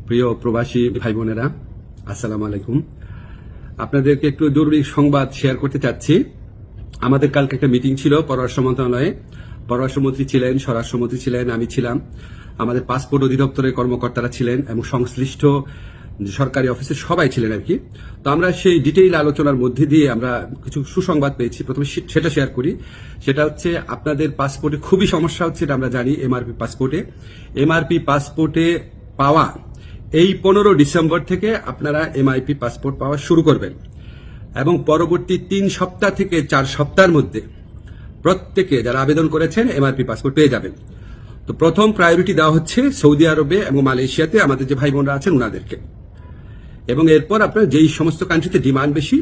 প্রিয় প্রবাসী ভাই বোনেরা, আসসালামু আলাইকুম। আপনাদেরকে একটু জরুরি সংবাদ শেয়ার করতে চাচ্ছি। আমাদের কালকে একটা মিটিং ছিল পররাষ্ট্র মন্ত্রণালয়ে। পররাষ্ট্রমন্ত্রী ছিলেন, স্বরাষ্ট্রমন্ত্রী ছিলেন, আমি ছিলাম, আমাদের পাসপোর্ট অধিদপ্তরের কর্মকর্তারা ছিলেন এবং সংশ্লিষ্ট সরকারি অফিসের সবাই ছিলেন আর কি। তো আমরা সেই ডিটেইল আলোচনার মধ্যে দিয়ে আমরা কিছু সুসংবাদ পেয়েছি। প্রথমে সেটা শেয়ার করি। সেটা হচ্ছে আপনাদের পাসপোর্টে খুবই সমস্যা হচ্ছে, এটা আমরা জানি। এমআরপি পাসপোর্টে পাওয়া এই 15 ডিসেম্বর থেকে আপনারা এমআইপি পাসপোর্ট পাওয়া শুরু করবেন এবং পরবর্তী 3 সপ্তাহ থেকে 4 সপ্তাহের মধ্যে প্রত্যেকে যারা আবেদন করেছেন এমআরপি পাসপোর্ট পেয়ে যাবেন। তো প্রথম প্রায়োরিটি দেওয়া হচ্ছে সৌদি আরবে এবং মালয়েশিয়াতে আমাদের যে ভাই বোনরা আছেন ওনাদেরকে, এবং এরপর আপনার যেই সমস্ত কান্ট্রিতে ডিমান্ড বেশি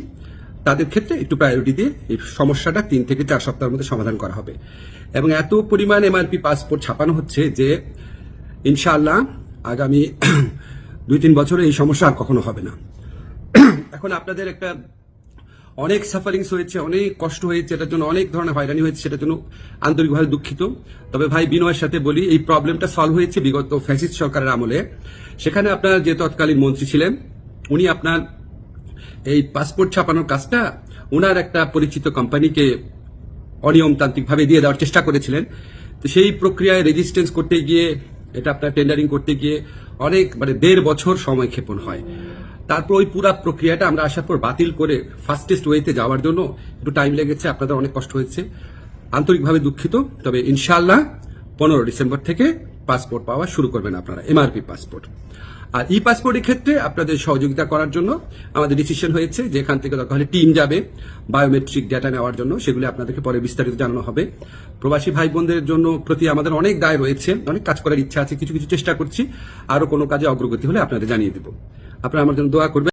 তাদের ক্ষেত্রে একটু প্রায়োরিটি দিয়ে এই সমস্যাটা 3 থেকে 4 সপ্তাহের মধ্যে সমাধান করা হবে। এবং এত পরিমাণ এমআরপি পাসপোর্ট ছাপানো হচ্ছে যে ইনশাআল্লাহ আগামী 2-3 বছরে এই সমস্যা আর কখনো হবে না। এখন আপনাদের একটা অনেক সাফারিংস হয়েছে, অনেক কষ্ট হয়েছে, এটার জন্য অনেক ধরনের হয়রানি হয়েছে, সেটার জন্য আন্তরিকভাবে দুঃখিত। তবে ভাই বিনয়ের সাথে বলি, এই প্রবলেমটা সলভ হয়েছে বিগত ফ্যাসিস্ট সরকারের আমলে। সেখানে আপনার যে তৎকালীন মন্ত্রী ছিলেন উনি আপনার এই পাসপোর্ট ছাপানোর কাজটা উনার একটা পরিচিত কোম্পানিকে অনিয়মতান্ত্রিকভাবে দিয়ে দেওয়ার চেষ্টা করেছিলেন। তো সেই প্রক্রিয়ায় রেজিস্ট্যান্স করতে গিয়ে, এটা আপনার টেন্ডারিং করতে গিয়ে অনেক 1.5 বছর সময় ক্ষেপণ হয়। তারপর ওই পুরো প্রক্রিয়াটা আমরা আসার পর বাতিল করে ফাস্টেস্ট ওয়েতে যাওয়ার জন্য একটু টাইম লেগেছে, আপনাদের অনেক কষ্ট হয়েছে, আন্তরিকভাবে দুঃখিত। তবে ইনশাআল্লাহ 15 ডিসেম্বর থেকে পাসপোর্ট পাওয়া শুরু করবেন আপনারা, এমআরপি পাসপোর্ট। আর ই পাসপোর্টের ক্ষেত্রে আপনাদের সহযোগিতা করার জন্য আমাদের ডিসিশন হয়েছে যে এখান থেকে দরকার হলে টিম যাবে বায়োমেট্রিক ডেটা নেওয়ার জন্য, সেগুলি আপনাদেরকে পরে বিস্তারিত জানানো হবে। প্রবাসী ভাই বোনদের জন্য প্রতি আমাদের অনেক দায় রয়েছে, অনেক কাজ করার ইচ্ছা আছে, কিছু কিছু চেষ্টা করছি, আরো কোনো কাজে অগ্রগতি হলে আপনাদের জানিয়ে দেব। আপনারা আমার জন্য দোয়া করবেন।